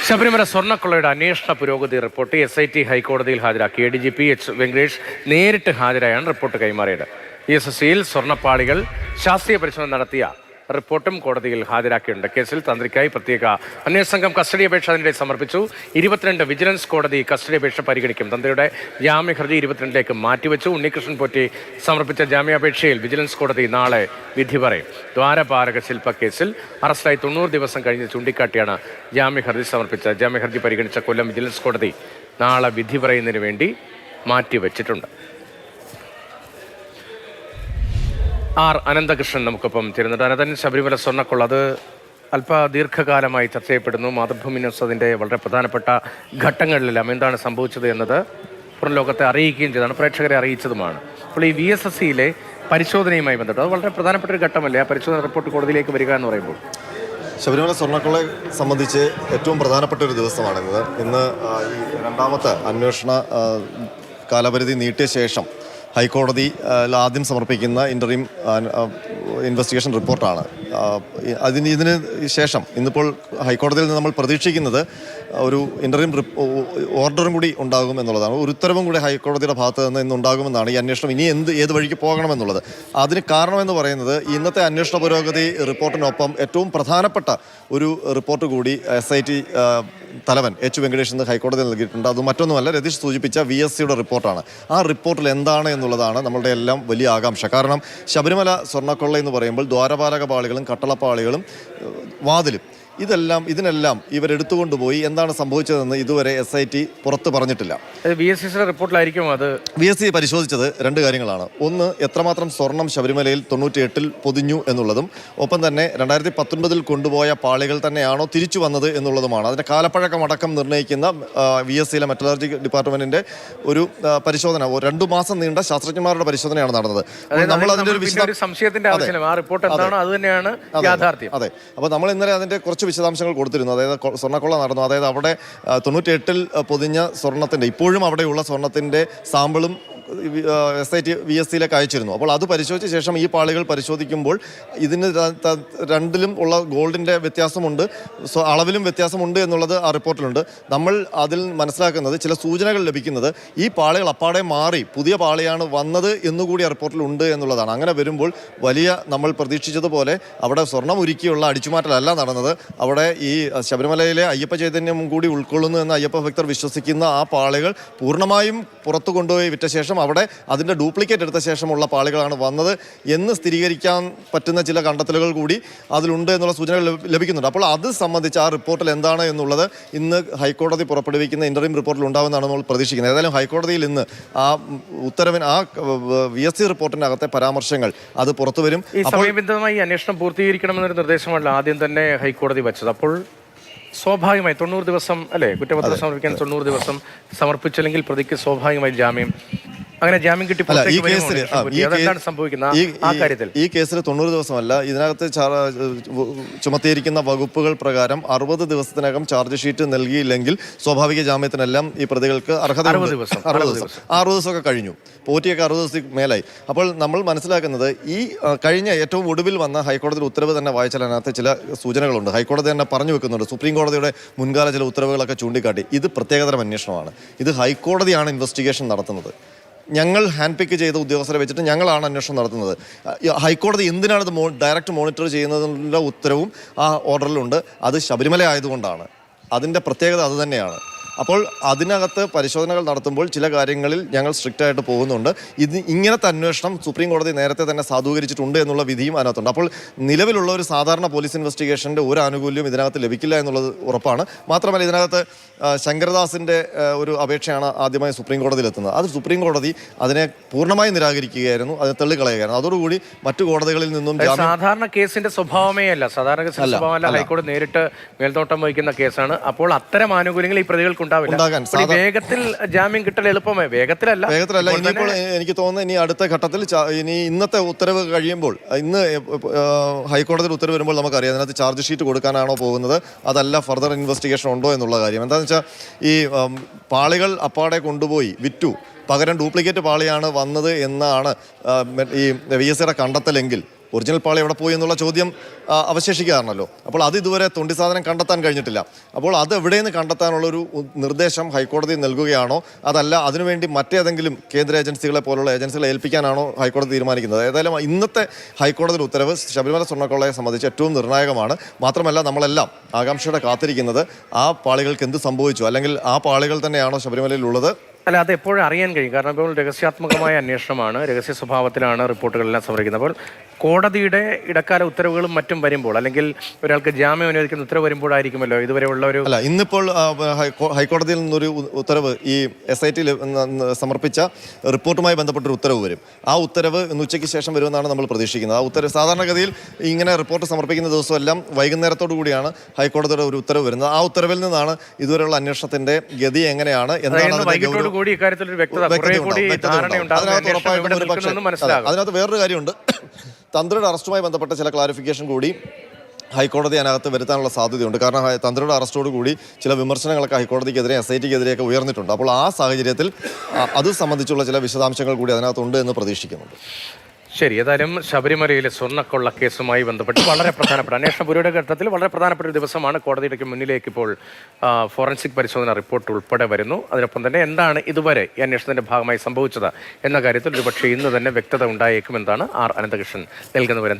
ശബരിമല സ്വർണ്ണക്കൊള്ളയുടെ അന്വേഷണ പുരോഗതി report SIT ഹൈക്കോടതിയിൽ ഹാജരാക്കി. ADGP H. വെങ്കടേഷ് നേരിട്ട് ഹാജരായാണ് റിപ്പോർട്ട് കൈമാറിയത്. ESSയിൽ സ്വർണ്ണപ്പാളികൾ ശാസ്ത്രീയ പരിശോധന നടത്തിയ റിപ്പോർട്ടും കോടതിയിൽ ഹാജരാക്കിയിട്ടുണ്ട്. കേസിൽ തന്ത്രിക്കായി പ്രത്യേക അന്വേഷണ സംഘം കസ്റ്റഡി അപേക്ഷ അതിനിടെ സമർപ്പിച്ചു. 22 വിജിലൻസ് കോടതി കസ്റ്റഡി അപേക്ഷ പരിഗണിക്കും. തന്ത്രിയുടെ ജാമ്യഹർജി 22ലേക്ക് മാറ്റിവെച്ചു. ഉണ്ണികൃഷ്ണൻ പോറ്റി സമർപ്പിച്ച ജാമ്യാപേക്ഷയിൽ വിജിലൻസ് കോടതി നാളെ വിധി പറയും. ദ്വാരപാലക ശില്പ കേസിൽ അറസ്റ്റായി 90 ദിവസം കഴിഞ്ഞ് ചൂണ്ടിക്കാട്ടിയാണ് ജാമ്യഹർജി സമർപ്പിച്ചത്. ജാമ്യഹർജി പരിഗണിച്ച കൊല്ലം വിജിലൻസ് കോടതി നാളെ വിധി പറയുന്നതിന് വേണ്ടി മാറ്റിവെച്ചിട്ടുണ്ട്. R. അനന്തകൃഷ്ണൻ നമുക്കൊപ്പം ചേരുന്നുണ്ട്. അനന്തൻ, ശബരിമല സ്വർണ്ണക്കൊള്ള അത് ദീർഘകാലമായി ചർച്ച ചെയ്യപ്പെടുന്നു. മാതൃഭൂമി ന്യൂസ് അതിൻ്റെ വളരെ പ്രധാനപ്പെട്ട ഘട്ടങ്ങളിലെല്ലാം എന്താണ് സംഭവിച്ചത് എന്നത് പുറം ലോകത്തെ അറിയിക്കുകയും ചെയ്തതാണ്, പ്രേക്ഷകരെ അറിയിച്ചതുമാണ്. അപ്പോൾ ഈ VSSയിലെ പരിശോധനയുമായി ബന്ധപ്പെട്ട് അത് വളരെ പ്രധാനപ്പെട്ട ഒരു ഘട്ടമല്ലേ, ആ പരിശോധന റിപ്പോർട്ട് കോടതിയിലേക്ക് വരിക എന്ന് പറയുമ്പോൾ? ശബരിമല സ്വർണ്ണക്കൊള്ളയെ സംബന്ധിച്ച് ഏറ്റവും പ്രധാനപ്പെട്ട ഒരു ദിവസമാണിത്. ഇന്ന് ഈ രണ്ടാമത്തെ അന്വേഷണ കാലപരിധി നീട്ടിയ ശേഷം ഹൈക്കോടതി ആദ്യം സമർപ്പിക്കുന്ന ഇൻ്ററിം ഇൻവെസ്റ്റിഗേഷൻ റിപ്പോർട്ടാണ്. ഇതിന് ശേഷം ഇന്നിപ്പോൾ ഹൈക്കോടതിയിൽ നിന്ന് നമ്മൾ പ്രതീക്ഷിക്കുന്നത് ഒരു ഇൻ്ററിം ഓർഡറും കൂടി ഉണ്ടാകും എന്നുള്ളതാണ്. ഒരു ഉത്തരവും കൂടി ഹൈക്കോടതിയുടെ ഭാഗത്ത് നിന്ന് ഇന്നുണ്ടാകുമെന്നാണ്. ഈ അന്വേഷണം ഇനി ഏത് വഴിക്ക് പോകണമെന്നുള്ളത്. അതിന് കാരണമെന്ന് പറയുന്നത് ഇന്നത്തെ അന്വേഷണ പുരോഗതി റിപ്പോർട്ടിനൊപ്പം ഏറ്റവും പ്രധാനപ്പെട്ട ഒരു റിപ്പോർട്ട് കൂടി SIT തലവൻ H. വെങ്കടേഷ് ഇന്ന് ഹൈക്കോടതിയിൽ നൽകിയിട്ടുണ്ട്. അത് മറ്റൊന്നുമല്ല, രതീഷ് സൂചിപ്പിച്ച VSCയുടെ റിപ്പോർട്ടാണ്. ആ റിപ്പോർട്ടിൽ എന്താണ് എന്നുള്ളതാണ് നമ്മളുടെ എല്ലാം വലിയ ആകാംക്ഷ. കാരണം ശബരിമല സ്വർണ്ണക്കൊള്ള എന്ന് പറയുമ്പോൾ ദ്വാരപാലക പാളികളും കട്ടളപ്പാളികളും വാതിലും ഇതിനെല്ലാം ഇവരെടുത്തുകൊണ്ടുപോയി എന്താണ് സംഭവിച്ചതെന്ന് ഇതുവരെ SIT പുറത്ത് പറഞ്ഞിട്ടില്ല. റിപ്പോർട്ടിലായിരിക്കും അത്. VSC പരിശോധിച്ചത് രണ്ട് കാര്യങ്ങളാണ്. ഒന്ന്, എത്രമാത്രം സ്വർണം ശബരിമലയിൽ 98-ൽ പൊതിഞ്ഞു എന്നുള്ളതും, ഒപ്പം തന്നെ 2019-ൽ കൊണ്ടുപോയ പാളികൾ തന്നെയാണോ തിരിച്ചു വന്നത് എന്നുള്ളതുമാണ്. അതിൻ്റെ കാലപ്പഴക്കമടക്കം നിർണ്ണയിക്കുന്ന VSCയിലെ മെറ്റലർജി ഡിപ്പാർട്ട്മെന്റിന്റെ ഒരു പരിശോധന 2 മാസം നീണ്ട ശാസ്ത്രജ്ഞന്മാരുടെ പരിശോധനയാണ് നടന്നത്. നമ്മൾ അതിന്റെ ഒരു സംശയത്തിന്റെ ആവശ്യമില്ല, ആ റിപ്പോർട്ട് എന്താണ് അത് തന്നെയാണ് യാഥാർത്ഥ്യം. അതെ, അപ്പോൾ നമ്മൾ ഇന്നലെ അതിന്റെ കുറച്ച് വിശദാംശങ്ങൾ കൊടുത്തിരുന്നു. അതായത് സ്വർണ്ണക്കൊള്ള നടന്നു, അതായത് അവിടെ 98-ൽ പൊതിഞ്ഞ സ്വർണത്തിന്റെ, ഇപ്പോഴും അവിടെയുള്ള സ്വർണത്തിന്റെ സാമ്പിളും SIT VSCയിലേക്ക് അയച്ചിരുന്നു. അപ്പോൾ അത് പരിശോധിച്ച ശേഷം ഈ പാളികൾ പരിശോധിക്കുമ്പോൾ ഇതിന് രണ്ടിലും ഉള്ള ഗോൾഡിൻ്റെ വ്യത്യാസമുണ്ട്, അളവിലും വ്യത്യാസമുണ്ട് എന്നുള്ളത് ആ റിപ്പോർട്ടിലുണ്ട്. നമ്മൾ അതിൽ മനസ്സിലാക്കുന്നത്, ചില സൂചനകൾ ലഭിക്കുന്നത് ഈ പാളികൾ അപ്പാടെ മാറി പുതിയ പാളിയാണ് വന്നത് എന്നുകൂടി ആ റിപ്പോർട്ടിലുണ്ട് എന്നുള്ളതാണ്. അങ്ങനെ വരുമ്പോൾ നമ്മൾ പ്രതീക്ഷിച്ചതുപോലെ അവിടെ സ്വർണം ഉരുക്കിയുള്ള അടിച്ചുമാറ്റലല്ല നടന്നത്. അവിടെ ഈ ശബരിമലയിലെ അയ്യപ്പ ചൈതന്യം കൂടി ഉൾക്കൊള്ളുന്നു എന്ന് അയ്യപ്പ ഭക്തർ വിശ്വസിക്കുന്ന ആ പാളികൾ പൂർണ്ണമായും പുറത്തു കൊണ്ടുപോയി വിറ്റ ശേഷം അവിടെ അതിൻ്റെ ഡ്യൂപ്ലിക്കേറ്റ് എടുത്ത ശേഷമുള്ള പാളികളാണ് വന്നത് എന്ന് സ്ഥിരീകരിക്കാൻ പറ്റുന്ന ചില കണ്ടെത്തലുകൾ കൂടി അതിലുണ്ട് എന്നുള്ള സൂചനകൾ ലഭിക്കുന്നുണ്ട്. അപ്പോൾ അത് സംബന്ധിച്ച് ആ റിപ്പോർട്ടിൽ എന്താണ് എന്നുള്ളത് ഇന്ന് ഹൈക്കോടതി പുറപ്പെടുവിക്കുന്ന ഇൻ്ററിം റിപ്പോർട്ടിൽ ഉണ്ടാവുമെന്നാണ് നമ്മൾ പ്രതീക്ഷിക്കുന്നത്. ഏതായാലും ഹൈക്കോടതിയിൽ ഇന്ന് ആ ഉത്തരവിന്, ആ VSC റിപ്പോർട്ടിനകത്തെ പരാമർശങ്ങൾ അത് പുറത്തു വരും. ഈ സമയബന്ധിതമായി അന്വേഷണം പൂർത്തീകരിക്കണമെന്നൊരു നിർദ്ദേശമല്ല ആദ്യം തന്നെ ഹൈക്കോടതി വെച്ചത്. അപ്പോൾ സ്വാഭാവികമായി 90 ദിവസം അല്ലേ കുറ്റപത്രം സമർപ്പിക്കാൻ 90 ദിവസം സമർപ്പിച്ചില്ലെങ്കിൽ പ്രതിക്ക് സ്വാഭാവികമായി ജാമ്യം, അങ്ങനെ ജാമ്യം കിട്ടി. ഈ കേസിൽ 90 ദിവസമല്ല, ഇതിനകത്ത് ചുമത്തിയിരിക്കുന്ന വകുപ്പുകൾ പ്രകാരം 60 ദിവസത്തിനകം ചാർജ് ഷീറ്റ് നൽകിയില്ലെങ്കിൽ സ്വാഭാവിക ജാമ്യത്തിനെല്ലാം ഈ പ്രതികൾക്ക് അർഹത. 60 ദിവസമൊക്കെ കഴിഞ്ഞു, പോറ്റിയൊക്കെ 60 ദിവസത്തിൽ മേലായി. അപ്പോൾ നമ്മൾ മനസ്സിലാക്കുന്നത് ഈ കഴിഞ്ഞ ഏറ്റവും ഒടുവിൽ വന്ന ഹൈക്കോടതിയുടെ ഉത്തരവ് തന്നെ വായിച്ചാൽ അതിനകത്ത് ചില സൂചനകളുണ്ട്. ഹൈക്കോടതി തന്നെ പറഞ്ഞു വെക്കുന്നുണ്ട്, സുപ്രീം കോടതിയുടെ മുൻകാല ചില ഉത്തരവുകളൊക്കെ ചൂണ്ടിക്കാട്ടി ഇത് പ്രത്യേകതരം അന്വേഷണമാണ്, ഇത് ഹൈക്കോടതിയാണ് ഇൻവെസ്റ്റിഗേഷൻ നടത്തുന്നത്, ഞങ്ങൾ ഹാൻഡ് പിക്ക് ചെയ്ത ഉദ്യോഗസ്ഥരെ വെച്ചിട്ട് ഞങ്ങളാണ് അന്വേഷണം നടത്തുന്നത്, ഹൈക്കോടതി എന്തിനാണ് ഇത് ഡയറക്റ്റ് മോണിറ്റർ ചെയ്യുന്നതിൻ്റെ ഉത്തരവും ആ ഓർഡറിലുണ്ട്. അത് ശബരിമല ആയതുകൊണ്ടാണ്, അതിൻ്റെ പ്രത്യേകത അത് തന്നെയാണ്. അപ്പോൾ അതിനകത്ത് പരിശോധനകൾ നടത്തുമ്പോൾ ചില കാര്യങ്ങളിൽ ഞങ്ങൾ സ്ട്രിക്റ്റ് ആയിട്ട് പോകുന്നുണ്ട്. ഇങ്ങനത്തെ അന്വേഷണം സുപ്രീം കോടതി നേരത്തെ തന്നെ സാധൂകരിച്ചിട്ടുണ്ട് എന്നുള്ള വിധിയും അതിനകത്തുണ്ട്. അപ്പോൾ നിലവിലുള്ള ഒരു സാധാരണ പോലീസ് ഇൻവെസ്റ്റിഗേഷൻ്റെ ഒരു ആനുകൂല്യം ഇതിനകത്ത് ലഭിക്കില്ല എന്നുള്ളത് ഉറപ്പാണ്. മാത്രമല്ല ഇതിനകത്ത് ശങ്കരദാസിൻ്റെ ഒരു അപേക്ഷയാണ് ആദ്യമായി സുപ്രീം കോടതിയിൽ എത്തുന്നത്. അത് സുപ്രീം കോടതി അതിനെ പൂർണ്ണമായി നിരാകരിക്കുകയായിരുന്നു, അതിനെ തള്ളിക്കളയുകയായിരുന്നു. അതോടുകൂടി മറ്റു കോടതികളിൽ നിന്നും സാധാരണ കേസിന്റെ സ്വഭാവമേ അല്ല, സാധാരണ സ്വഭാവമല്ല, ഹൈക്കോടതി നേരിട്ട് മേൽനോട്ടം വഹിക്കുന്ന കേസാണ്. അപ്പോൾ അത്തരം ആനുകൂല്യങ്ങൾ ഈ പ്രതികൾക്ക് വേഗത്തിൽ ജാമ്യം കിട്ടൽ എളുപ്പമേ, വേഗത്തിലല്ല. ഇനിയിപ്പോൾ എനിക്ക് തോന്നുന്നു ഇനി അടുത്ത ഘട്ടത്തിൽ ഇന്നത്തെ ഉത്തരവ് കഴിയുമ്പോൾ, ഇന്ന് ഹൈക്കോടതിയിൽ ഉത്തരവ് വരുമ്പോൾ നമുക്കറിയാം അതിനകത്ത് ചാർജ് ഷീറ്റ് കൊടുക്കാനാണോ പോകുന്നത്, അതല്ല ഫർദർ ഇൻവെസ്റ്റിഗേഷൻ ഉണ്ടോ എന്നുള്ള കാര്യം. എന്താണെന്ന് വെച്ചാൽ ഈ പാളികൾ അപ്പാടെ കൊണ്ടുപോയി വിറ്റു, പകരം ഡ്യൂപ്ലിക്കേറ്റ് പാളിയാണ് വന്നത് എന്നാണ് ഈ VSCയുടെ കണ്ടെത്തലെങ്കിൽ ഒറിജിനൽ പാളി എവിടെ പോയി എന്നുള്ള ചോദ്യം അവശേഷിക്കുകയാണല്ലോ. അപ്പോൾ അത് ഇതുവരെ തൊണ്ടി സാധനം കണ്ടെത്താൻ കഴിഞ്ഞിട്ടില്ല. അപ്പോൾ അത് എവിടെയെന്ന് കണ്ടെത്താനുള്ളൊരു നിർദ്ദേശം ഹൈക്കോടതി നൽകുകയാണോ, അതല്ല അതിനുവേണ്ടി മറ്റേതെങ്കിലും കേന്ദ്ര ഏജൻസികളെ പോലുള്ള ഏജൻസികളെ ഏൽപ്പിക്കാനാണോ ഹൈക്കോടതി തീരുമാനിക്കുന്നത്? ഏതായാലും ഇന്നത്തെ ഹൈക്കോടതി ഉത്തരവ് ശബരിമല സ്വർണ്ണക്കൊള്ളയെ സംബന്ധിച്ച് ഏറ്റവും നിർണായകമാണ്. മാത്രമല്ല നമ്മളെല്ലാം ആകാംക്ഷയോടെ കാത്തിരിക്കുന്നത് ആ പാളികൾക്ക് എന്ത് സംഭവിച്ചു, അല്ലെങ്കിൽ ആ പാളികൾ തന്നെയാണോ ശബരിമലയിൽ ഉള്ളത്? അല്ല, അത് എപ്പോഴും അറിയാൻ കഴിയും. കാരണം ഇപ്പോൾ രഹസ്യാത്മകമായ അന്വേഷണമാണ്, രഹസ്യ സ്വഭാവത്തിലാണ് റിപ്പോർട്ടുകളെല്ലാം സമർപ്പിക്കുന്നത്. അപ്പോൾ കോടതിയുടെ ഇടക്കാല ഉത്തരവുകളും മറ്റും വരുമ്പോൾ, അല്ലെങ്കിൽ ഒരാൾക്ക് ജാമ്യം അനുവദിക്കുന്ന ഉത്തരവ് വരുമ്പോഴായിരിക്കുമല്ലോ ഇതുവരെയുള്ള ഒരു... അല്ല, ഇന്നിപ്പോൾ ഹൈക്കോടതിയിൽ നിന്നൊരു ഉത്തരവ്, ഈ SIT സമർപ്പിച്ച റിപ്പോർട്ടുമായി ബന്ധപ്പെട്ടൊരു ഉത്തരവ് വരും. ആ ഉത്തരവ് ഇന്ന് ഉച്ചയ്ക്ക് ശേഷം വരുമെന്നാണ് നമ്മൾ പ്രതീക്ഷിക്കുന്നത്. ആ ഉത്തരവ് സാധാരണഗതിയിൽ ഇങ്ങനെ റിപ്പോർട്ട് സമർപ്പിക്കുന്ന ദിവസമെല്ലാം വൈകുന്നേരത്തോടു കൂടിയാണ് ഹൈക്കോടതിയുടെ ഒരു ഉത്തരവ് വരുന്നത്. ആ ഉത്തരവിൽ നിന്നാണ് ഇതുവരെയുള്ള അന്വേഷണത്തിന്റെ ഗതി എങ്ങനെയാണ്, എന്താണ് കൂടി ഇക്കാര്യത്തിൽ ഒരു വ്യക്തത അതിനകത്ത് വേറൊരു കാര്യമുണ്ട്. തന്ത്രിയുടെ അറസ്റ്റുമായി ബന്ധപ്പെട്ട ചില ക്ലാരിഫിക്കേഷൻ കൂടി ഹൈക്കോടതി അതിനകത്ത് വരുത്താനുള്ള സാധ്യതയുണ്ട്. കാരണം തന്ത്രിയുടെ അറസ്റ്റോട് കൂടി ചില വിമർശനങ്ങളൊക്കെ ഹൈക്കോടതിക്കെതിരെ SITക്കെതിരെയൊക്കെ ഉയർന്നിട്ടുണ്ട്. അപ്പോൾ ആ സാഹചര്യത്തിൽ അത് സംബന്ധിച്ചുള്ള ചില വിശദാംശങ്ങൾ കൂടി അതിനകത്തുണ്ട് എന്ന് പ്രതീക്ഷിക്കുന്നുണ്ട്. ശരി, ഏതായാലും ശബരിമലയിലെ സ്വർണ്ണക്കൊള്ള കേസുമായി ബന്ധപ്പെട്ട് വളരെ പ്രധാനപ്പെട്ട അന്വേഷണ പുരോഗതി ഘട്ടത്തിൽ വളരെ പ്രധാനപ്പെട്ട ഒരു ദിവസമാണ്. കോടതിയുടെ മുന്നിലേക്ക് ഇപ്പോൾ ഫോറൻസിക് പരിശോധന റിപ്പോർട്ട് ഉൾപ്പെടെ വരുന്നു. അതിനൊപ്പം തന്നെ എന്താണ് ഇതുവരെ ഈ അന്വേഷണത്തിന്റെ ഭാഗമായി സംഭവിച്ചത് എന്ന കാര്യത്തിൽ ഒരുപക്ഷെ ഇന്ന് തന്നെ വ്യക്തത ഉണ്ടായേക്കുമെന്നാണ് R. അനന്തകൃഷ്ണൻ നൽകുന്ന വിവരം.